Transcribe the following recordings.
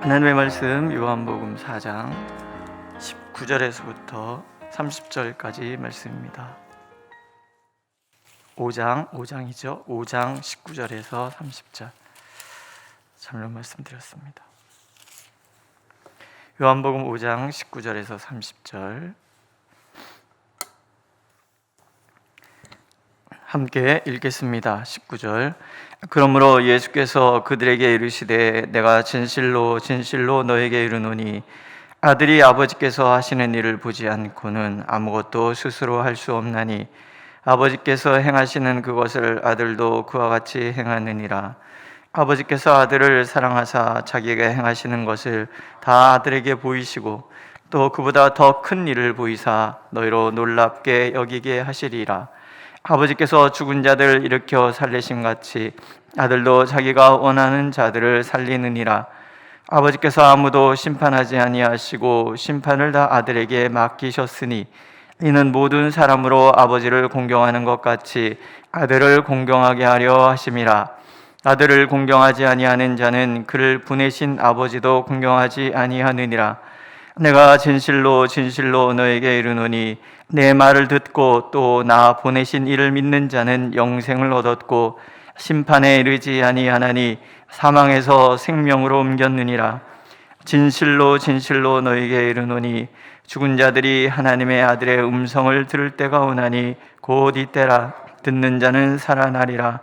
하나님의 말씀 요한복음 4장 19절에서부터 30절까지 말씀입니다. 5장이죠. 5장 19절에서 30절 잘못 말씀드렸습니다. 요한복음 5장 19절에서 30절 함께 읽겠습니다. 19절. 그러므로 예수께서 그들에게 이르시되 내가 진실로 진실로 너에게 이르노니 아들이 아버지께서 하시는 일을 보지 않고는 아무것도 스스로 할 수 없나니 아버지께서 행하시는 그것을 아들도 그와 같이 행하느니라. 아버지께서 아들을 사랑하사 자기가 행하시는 것을 다 아들에게 보이시고 또 그보다 더 큰 일을 보이사 너희로 놀랍게 여기게 하시리라. 아버지께서 죽은 자들 일으켜 살리심 같이 아들도 자기가 원하는 자들을 살리느니라. 아버지께서 아무도 심판하지 아니하시고 심판을 다 아들에게 맡기셨으니 이는 모든 사람으로 아버지를 공경하는 것 같이 아들을 공경하게 하려 하심이라. 아들을 공경하지 아니하는 자는 그를 보내신 아버지도 공경하지 아니하느니라. 내가 진실로 진실로 너에게 이르노니 내 말을 듣고 또 나 보내신 이를 믿는 자는 영생을 얻었고 심판에 이르지 아니하나니 사망에서 생명으로 옮겼느니라. 진실로 진실로 너에게 이르노니 죽은 자들이 하나님의 아들의 음성을 들을 때가 오나니 곧 이때라. 듣는 자는 살아나리라.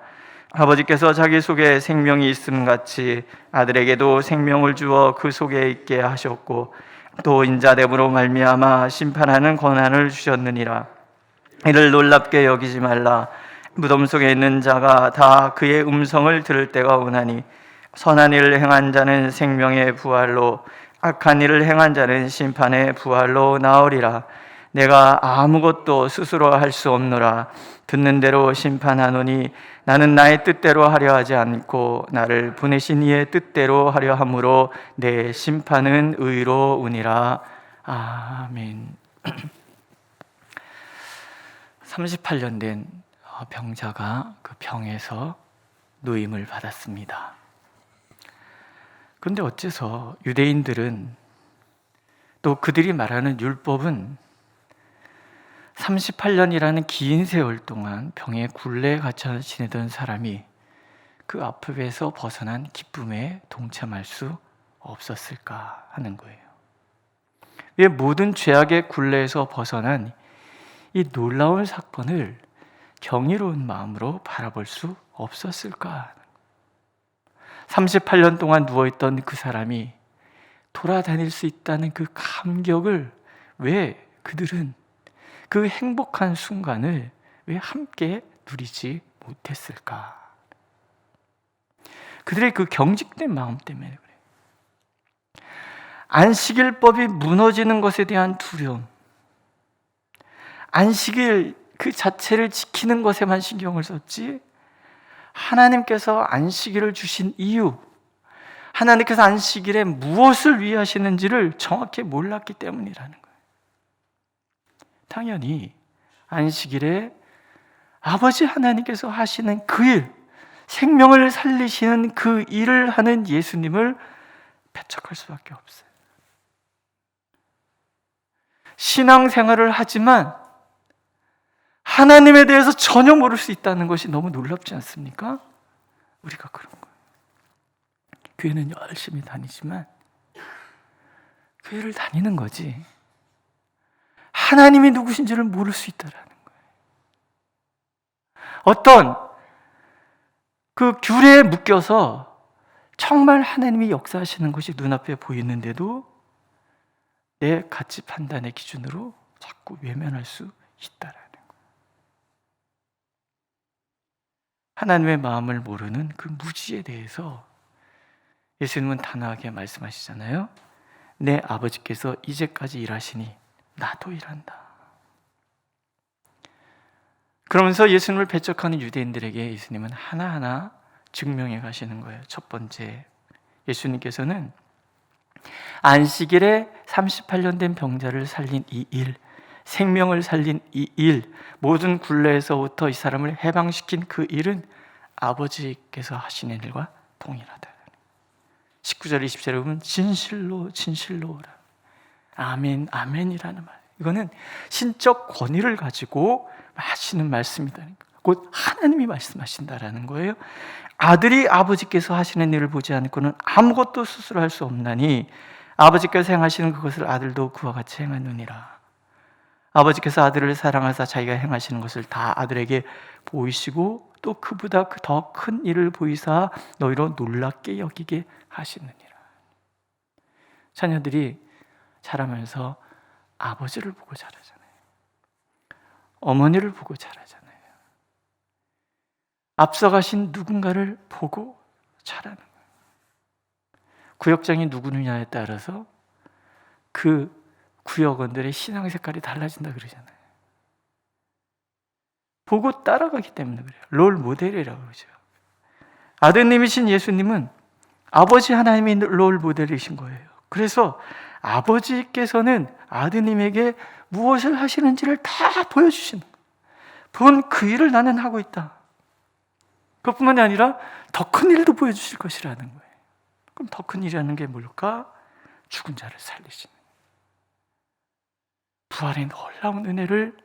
아버지께서 자기 속에 생명이 있음 같이 아들에게도 생명을 주어 그 속에 있게 하셨고 또 인자됨으로 말미암아 심판하는 권한을 주셨느니라. 이를 놀랍게 여기지 말라. 무덤 속에 있는 자가 다 그의 음성을 들을 때가 오나니 선한 일을 행한 자는 생명의 부활로 악한 일을 행한 자는 심판의 부활로 나으리라. 내가 아무것도 스스로 할 수 없노라. 듣는 대로 심판하노니 나는 나의 뜻대로 하려 하지 않고 나를 보내신 이의 뜻대로 하려 함으로 내 심판은 의로우니라. 아멘. 38년 된 병자가 그 병에서 누임을 받았습니다. 그런데 어째서 유대인들은 또 그들이 말하는 율법은 38년이라는 긴 세월 동안 병의 굴레에 갇혀 지내던 사람이 그 아픔에서 벗어난 기쁨에 동참할 수 없었을까 하는 거예요. 왜 모든 죄악의 굴레에서 벗어난 이 놀라운 사건을 경이로운 마음으로 바라볼 수 없었을까? 38년 동안 누워있던 그 사람이 돌아다닐 수 있다는 그 감격을 왜 그들은 그 행복한 순간을 왜 함께 누리지 못했을까? 그들의 그 경직된 마음 때문에 그래요. 안식일법이 무너지는 것에 대한 두려움, 안식일 그 자체를 지키는 것에만 신경을 썼지 하나님께서 안식일을 주신 이유, 하나님께서 안식일에 무엇을 위해 하시는지를 정확히 몰랐기 때문이라는 거예요. 당연히 안식일에 아버지 하나님께서 하시는 그 일, 생명을 살리시는 그 일을 하는 예수님을 배척할 수밖에 없어요. 신앙생활을 하지만 하나님에 대해서 전혀 모를 수 있다는 것이 너무 놀랍지 않습니까? 우리가 그런 거예요. 교회는 열심히 다니지만 교회를 다니는 거지 하나님이 누구신지를 모를 수 있다라는 거예요. 어떤 그 규례에 묶여서 정말 하나님이 역사하시는 것이 눈앞에 보이는데도 내 가치 판단의 기준으로 자꾸 외면할 수 있다라는 거예요. 하나님의 마음을 모르는 그 무지에 대해서 예수님은 단호하게 말씀하시잖아요. 내 아버지께서 이제까지 일하시니 나도 일한다. 그러면서 예수님을 배척하는 유대인들에게 예수님은 하나하나 증명해 가시는 거예요. 첫 번째, 예수님께서는 안식일에 38년 된 병자를 살린 이 일, 생명을 살린 이 일, 모든 굴레에서부터 이 사람을 해방시킨 그 일은 아버지께서 하시는 일과 동일하다. 19절 20절에 보면 진실로 진실로 아멘 아멘이라는 말, 이거는 신적 권위를 가지고 하시는 말씀이다. 곧 하나님이 말씀하신다라는 거예요. 아들이 아버지께서 하시는 일을 보지 않고는 아무것도 스스로 할 수 없나니 아버지께서 행하시는 그것을 아들도 그와 같이 행하느니라. 아버지께서 아들을 사랑하사 자기가 행하시는 것을 다 아들에게 보이시고 또 그보다 더 큰 일을 보이사 너희로 놀랍게 여기게 하시느니라. 자녀들이 자라면서 아버지를 보고 자라잖아요. 어머니를 보고 자라잖아요. 앞서가신 누군가를 보고 자라는 거예요. 구역장이 누구느냐에 따라서 그 구역원들의 신앙 색깔이 달라진다 그러잖아요. 보고 따라가기 때문에 그래요. 롤 모델이라고 그러죠. 아드님이신 예수님은 아버지 하나님이 롤 모델이신 거예요. 그래서 아버지께서는 아드님에게 무엇을 하시는지를 다 보여주시는 거예요. 본 그 일을 나는 하고 있다. 그것뿐만이 아니라 더 큰 일도 보여주실 것이라는 거예요. 그럼 더 큰 일이라는 게 뭘까? 죽은 자를 살리시는, 부활의 놀라운 은혜를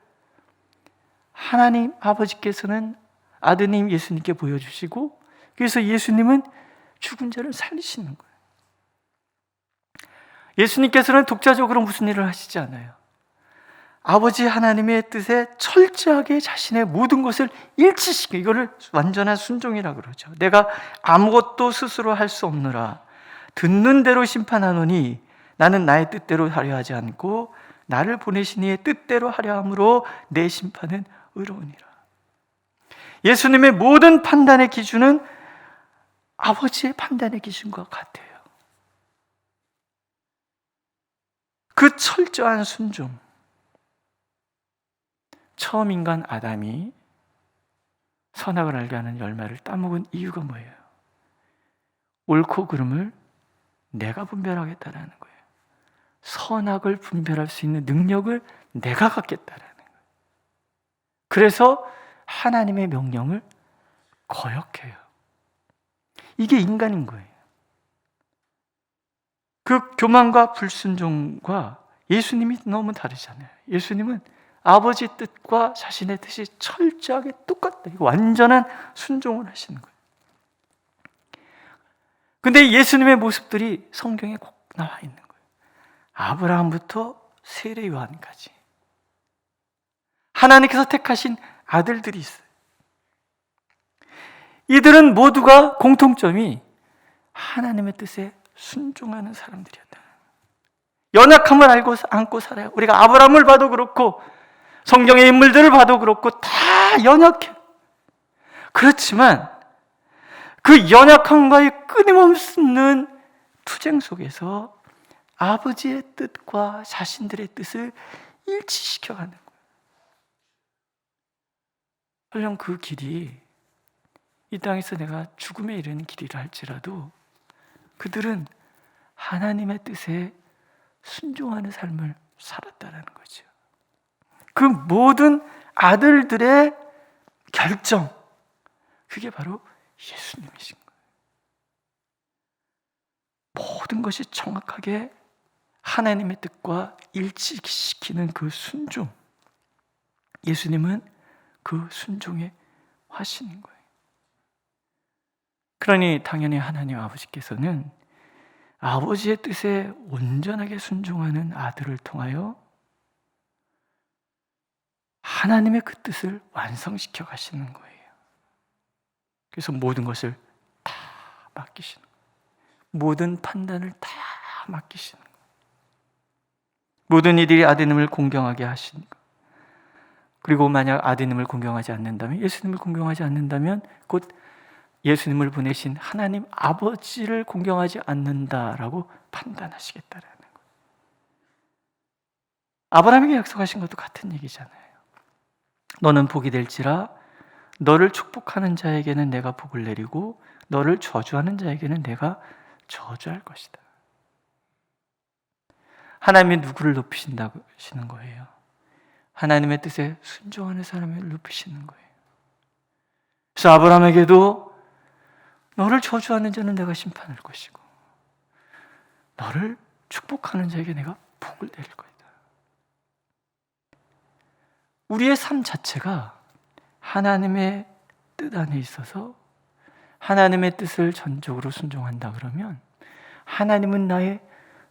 하나님 아버지께서는 아드님 예수님께 보여주시고, 그래서 예수님은 죽은 자를 살리시는 거예요. 예수님께서는 독자적으로 무슨 일을 하시지 않아요. 아버지 하나님의 뜻에 철저하게 자신의 모든 것을 일치시키고, 이거를 완전한 순종이라고 그러죠. 내가 아무것도 스스로 할 수 없느라 듣는 대로 심판하노니 나는 나의 뜻대로 하려 하지 않고 나를 보내신 이의 뜻대로 하려 함으로 내 심판은 의로우니라. 예수님의 모든 판단의 기준은 아버지의 판단의 기준과 같아요. 그 철저한 순종. 처음 인간 아담이 선악을 알게 하는 열매를 따먹은 이유가 뭐예요? 옳고 그름을 내가 분별하겠다라는 거예요. 선악을 분별할 수 있는 능력을 내가 갖겠다라는 거예요. 그래서 하나님의 명령을 거역해요. 이게 인간인 거예요. 그 교만과 불순종과 예수님이 너무 다르잖아요. 예수님은 아버지 뜻과 자신의 뜻이 철저하게 똑같다. 완전한 순종을 하시는 거예요. 근데 예수님의 모습들이 성경에 꼭 나와 있는 거예요. 아브라함부터 세례 요한까지 하나님께서 택하신 아들들이 있어요. 이들은 모두가 공통점이 하나님의 뜻에 순종하는 사람들이었다. 연약함을 안고 살아요. 우리가 아브라함을 봐도 그렇고 성경의 인물들을 봐도 그렇고 다 연약해. 그렇지만 그 연약함과의 끊임없는 투쟁 속에서 아버지의 뜻과 자신들의 뜻을 일치시켜가는 거예요. 설령 그 길이 이 땅에서 내가 죽음에 이르는 길이라 할지라도 그들은 하나님의 뜻에 순종하는 삶을 살았다는 거죠. 그 모든 아들들의 결정, 그게 바로 예수님이신 거예요. 모든 것이 정확하게 하나님의 뜻과 일치시키는 그 순종, 예수님은 그 순종의 화신인 거예요. 그러니 당연히 하나님 아버지께서는 아버지의 뜻에 온전하게 순종하는 아들을 통하여 하나님의 그 뜻을 완성시켜 가시는 거예요. 그래서 모든 것을 다 맡기시는 거예요. 모든 판단을 다 맡기시는 거예요. 모든 이들이 아드님을 공경하게 하시는 거예요. 그리고 만약 아드님을 공경하지 않는다면, 예수님을 공경하지 않는다면 곧 예수님을 보내신 하나님 아버지를 공경하지 않는다라고 판단하시겠다라는 거예요. 아브라함에게 약속하신 것도 같은 얘기잖아요. 너는 복이 될지라 너를 축복하는 자에게는 내가 복을 내리고 너를 저주하는 자에게는 내가 저주할 것이다. 하나님이 누구를 높이신다고 하시는 거예요? 하나님의 뜻에 순종하는 사람을 높이시는 거예요. 그래서 아브라함에게도 너를 저주하는 자는 내가 심판할 것이고 너를 축복하는 자에게 내가 복을 내릴 거다. 우리의 삶 자체가 하나님의 뜻 안에 있어서 하나님의 뜻을 전적으로 순종한다 그러면 하나님은 나의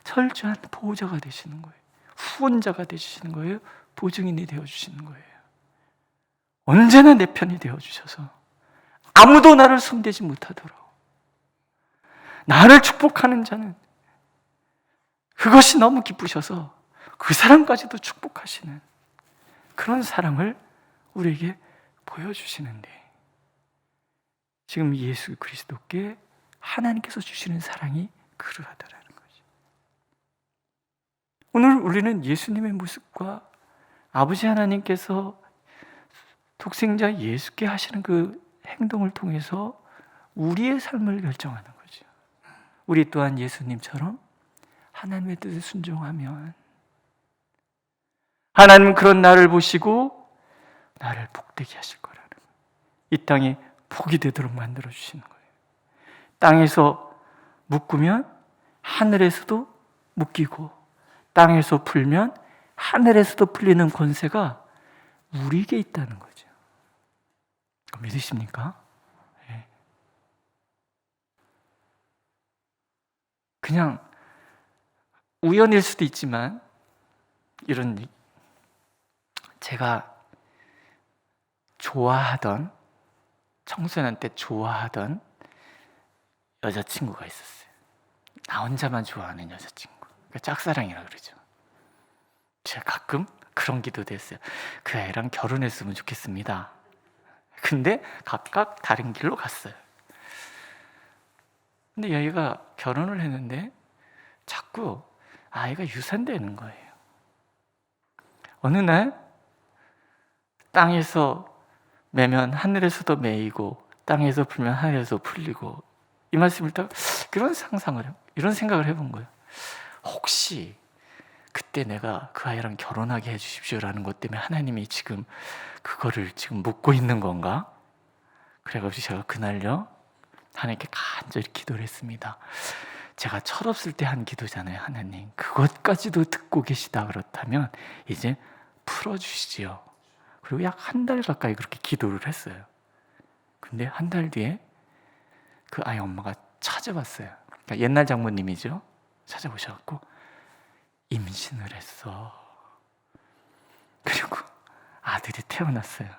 철저한 보호자가 되시는 거예요. 후원자가 되시는 거예요. 보증인이 되어주시는 거예요. 언제나 내 편이 되어주셔서 아무도 나를 손대지 못하도록 나를 축복하는 자는 그것이 너무 기쁘셔서 그 사람까지도 축복하시는 그런 사랑을 우리에게 보여주시는데, 지금 예수 그리스도께 하나님께서 주시는 사랑이 그러하다라는 거죠. 오늘 우리는 예수님의 모습과 아버지 하나님께서 독생자 예수께 하시는 그 행동을 통해서 우리의 삶을 결정하는 거죠. 우리 또한 예수님처럼 하나님의 뜻에 순종하면 하나님은 그런 나를 보시고 나를 복되게 하실 거라는 거예요. 이 땅에 복이 되도록 만들어 주시는 거예요. 땅에서 묶으면 하늘에서도 묶이고 땅에서 풀면 하늘에서도 풀리는 권세가 우리에게 있다는 거죠. 믿으십니까? 네. 그냥 우연일 수도 있지만 이런 얘기, 제가 좋아하던, 청소년 때 좋아하던 여자친구가 있었어요. 나 혼자만 좋아하는 여자친구. 그러니까 짝사랑이라 그러죠. 제가 가끔 그런 기도도 했어요. 그 애랑 결혼했으면 좋겠습니다. 근데 각각 다른 길로 갔어요. 근데 여기가 결혼을 했는데 자꾸 아이가 유산되는 거예요. 어느 날 땅에서 매면 하늘에서도 매이고 땅에서 풀면 하늘에서 풀리고, 이 말씀을 딱 그런 상상을, 이런 생각을 해본 거예요. 혹시 그때 내가 그 아이랑 결혼하게 해주십시오라는 것 때문에 하나님이 지금 그거를 지금 묻고 있는 건가? 그래가지고 제가 그날요 하나님께 간절히 기도를 했습니다. 제가 철없을 때 한 기도잖아요. 하나님, 그것까지도 듣고 계시다 그렇다면 이제 풀어주시지요. 그리고 약 한 달 가까이 그렇게 기도를 했어요. 근데 한 달 뒤에 그 아이 엄마가 찾아왔어요. 그러니까 옛날 장모님이죠. 찾아오셔갖고 임신을 했어. 그리고 아들이 태어났어요.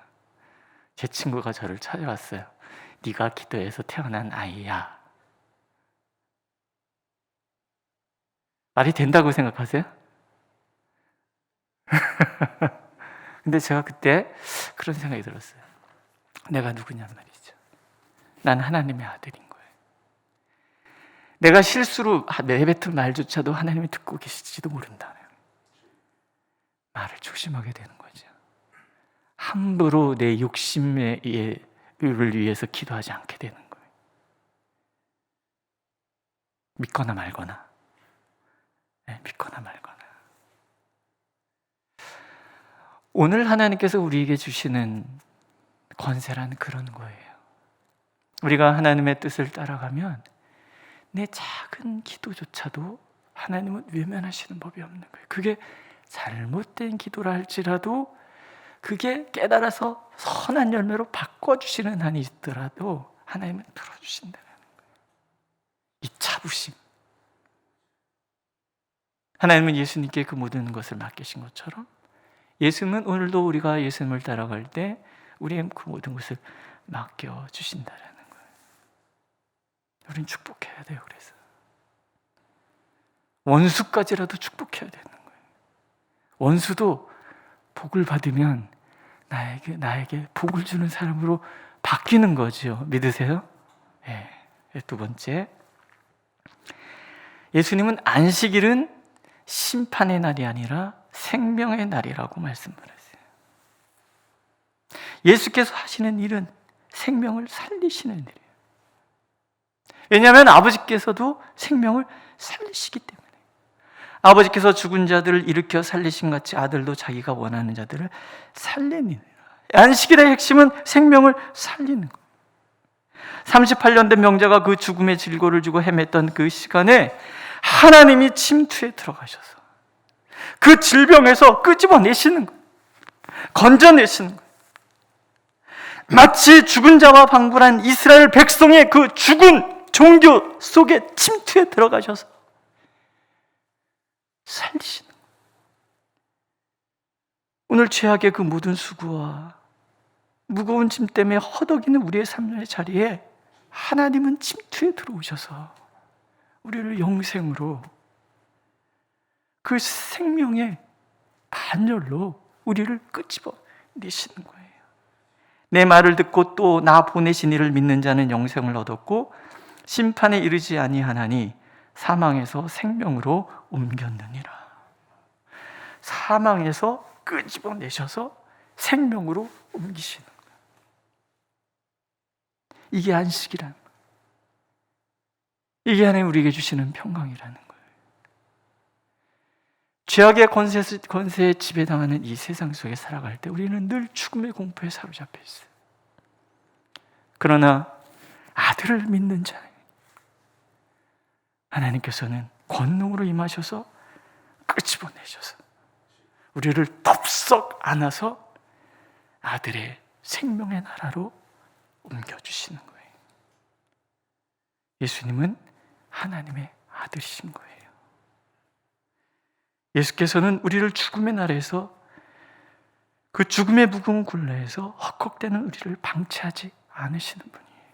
제 친구가 저를 찾아왔어요. 네가 기도해서 태어난 아이야. 말이 된다고 생각하세요? 근데 제가 그때 그런 생각이 들었어요. 내가 누구냐 말이죠. 난 하나님의 아들인 거예요. 내가 실수로 내뱉은 말조차도 하나님이 듣고 계실지도 모른다는 말을 조심하게 되는 거죠. 함부로 내 욕심을 위해서 기도하지 않게 되는 거예요. 믿거나 말거나. 네, 믿거나 말거나. 오늘 하나님께서 우리에게 주시는 권세란 그런 거예요. 우리가 하나님의 뜻을 따라가면 내 작은 기도조차도 하나님은 외면하시는 법이 없는 거예요. 그게 잘못된 기도라 할지라도 그게 깨달아서 선한 열매로 바꿔주시는 한이 있더라도 하나님은 들어주신다는 거예요. 이 차부심. 하나님은 예수님께 그 모든 것을 맡기신 것처럼 예수님은 오늘도 우리가 예수님을 따라갈 때 우리의 그 모든 것을 맡겨주신다는 거예요. 우리는 축복해야 돼요. 그래서 원수까지라도 축복해야 되는 거예요. 원수도 복을 받으면 나에게 복을 주는 사람으로 바뀌는 거죠. 믿으세요? 네. 두 번째, 예수님은 안식일은 심판의 날이 아니라 생명의 날이라고 말씀을 하세요. 예수께서 하시는 일은 생명을 살리시는 일이에요. 왜냐하면 아버지께서도 생명을 살리시기 때문에. 아버지께서 죽은 자들을 일으켜 살리신 같이 아들도 자기가 원하는 자들을 살리는. 안식일의 핵심은 생명을 살리는 거예요. 38년 된 명자가 그 죽음의 질고를 주고 헤맸던 그 시간에 하나님이 침투에 들어가셔서 그 질병에서 끄집어내시는 거예요. 건져내시는 거예요. 마치 죽은 자와 방불한 이스라엘 백성의 그 죽은 종교 속에 침투에 들어가셔서 살리시는 거예요. 오늘 죄악의 그 모든 수고와 무거운 짐 때문에 허덕이는 우리의 삶의 자리에 하나님은 침투에 들어오셔서 우리를 영생으로, 그 생명의 반열로 우리를 끄집어내시는 거예요. 내 말을 듣고 또 나 보내신 이를 믿는 자는 영생을 얻었고 심판에 이르지 아니하나니 사망에서 생명으로 옮겼느니라. 사망에서 끄집어내셔서 생명으로 옮기시는 거예요. 이게 안식이라는 거예요. 이게 하나님 우리에게 주시는 평강이라는 거예요. 죄악의 권세에 지배당하는 이 세상 속에 살아갈 때 우리는 늘 죽음의 공포에 사로잡혀 있어요. 그러나 아들을 믿는 자, 하나님께서는 권능으로 임하셔서 끄집어내셔서 우리를 덥석 안아서 아들의 생명의 나라로 옮겨주시는 거예요. 예수님은 하나님의 아들이신 거예요. 예수께서는 우리를 죽음의 나라에서, 그 죽음의 무거운 굴레에서 헉헉대는 우리를 방치하지 않으시는 분이에요.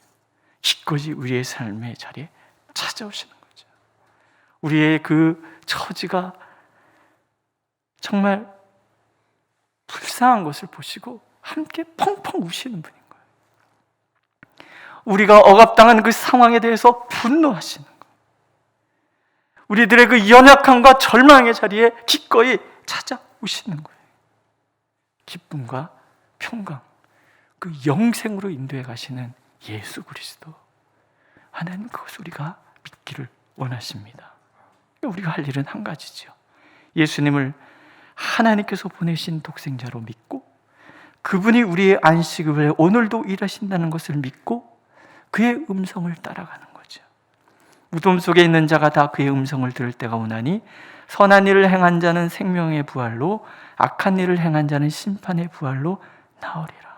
기꺼이 우리의 삶의 자리에 찾아오시는 거죠. 우리의 그 처지가 정말 불쌍한 것을 보시고 함께 펑펑 우시는 분인 거예요. 우리가 억압당한 그 상황에 대해서 분노하시는 거예요. 우리들의 그 연약함과 절망의 자리에 기꺼이 찾아오시는 거예요. 기쁨과 평강, 그 영생으로 인도해 가시는 예수 그리스도, 하나님 그것을 우리가 믿기를 원하십니다. 우리가 할 일은 한 가지죠. 예수님을 하나님께서 보내신 독생자로 믿고 그분이 우리의 안식을 위해 오늘도 일하신다는 것을 믿고 그의 음성을 따라가는 거죠. 무덤 속에 있는 자가 다 그의 음성을 들을 때가 오나니 선한 일을 행한 자는 생명의 부활로, 악한 일을 행한 자는 심판의 부활로 나으리라.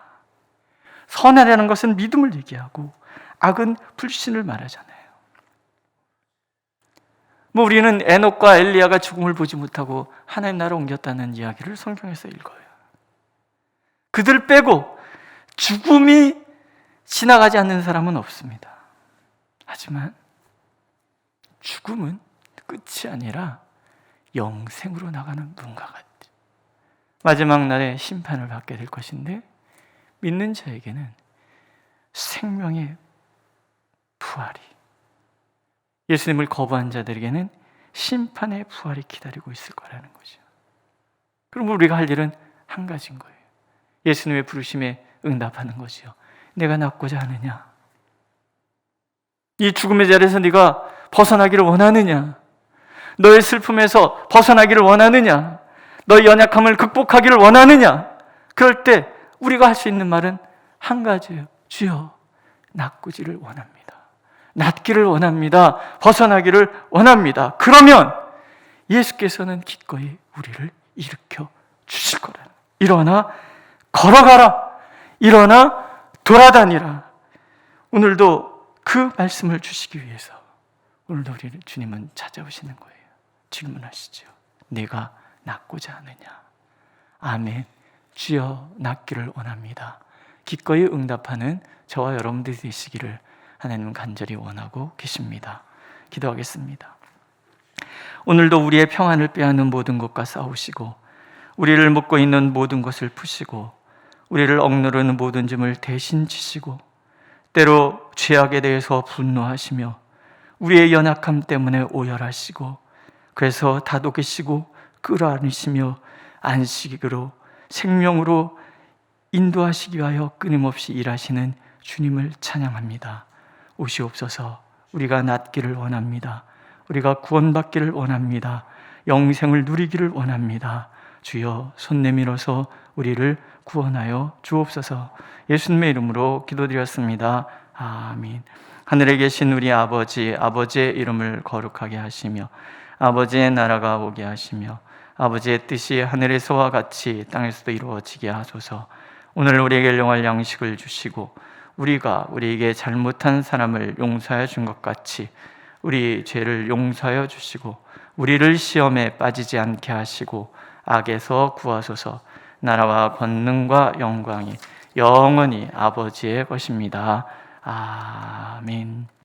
선하라는 것은 믿음을 얘기하고 악은 불신을 말하잖아요. 우리는 에녹과 엘리야가 죽음을 보지 못하고 하나님 나라로 옮겼다는 이야기를 성경에서 읽어요. 그들 빼고 죽음이 지나가지 않는 사람은 없습니다. 하지만 죽음은 끝이 아니라 영생으로 나가는 문과 같아요. 마지막 날에 심판을 받게 될 것인데, 믿는 자에게는 생명의 부활이, 예수님을 거부한 자들에게는 심판의 부활이 기다리고 있을 거라는 거죠. 그럼 우리가 할 일은 한 가지인 거예요. 예수님의 부르심에 응답하는 거죠. 내가 낫고자 하느냐? 이 죽음의 자리에서 네가 벗어나기를 원하느냐? 너의 슬픔에서 벗어나기를 원하느냐? 너의 연약함을 극복하기를 원하느냐? 그럴 때 우리가 할 수 있는 말은 한 가지예요. 주여, 낫고지를 원합니다. 낫기를 원합니다. 벗어나기를 원합니다. 그러면 예수께서는 기꺼이 우리를 일으켜 주실 거라는, 일어나 걸어가라, 일어나 돌아다니라. 오늘도 그 말씀을 주시기 위해서 오늘도 우리를 주님은 찾아오시는 거예요. 질문하시죠. 내가 낫고자 하느냐? 아멘. 주여, 낫기를 원합니다. 기꺼이 응답하는 저와 여러분들이 되시기를 하나님은 간절히 원하고 계십니다. 기도하겠습니다. 오늘도 우리의 평안을 빼앗는 모든 것과 싸우시고 우리를 묶고 있는 모든 것을 푸시고 우리를 억누르는 모든 짐을 대신 지시고 때로 죄악에 대해서 분노하시며 우리의 연약함 때문에 오열하시고 그래서 다독이시고 끌어안으시며 안식으로 생명으로 인도하시기 위하여 끊임없이 일하시는 주님을 찬양합니다. 오시옵소서. 우리가 낫기를 원합니다. 우리가 구원받기를 원합니다. 영생을 누리기를 원합니다. 주여, 손 내밀어서 우리를 구원하여 주옵소서. 예수님의 이름으로 기도드렸습니다. 아멘. 하늘에 계신 우리 아버지, 아버지의 이름을 거룩하게 하시며 아버지의 나라가 오게 하시며 아버지의 뜻이 하늘에서와 같이 땅에서도 이루어지게 하소서. 오늘 우리에게 일용할 양식을 주시고 우리가 우리에게 잘못한 사람을 용서하여 준 것 같이 우리 죄를 용서하여 주시고 우리를 시험에 빠지지 않게 하시고 악에서 구하소서. 나라와 권능과 영광이 영원히 아버지의 것입니다. 아멘.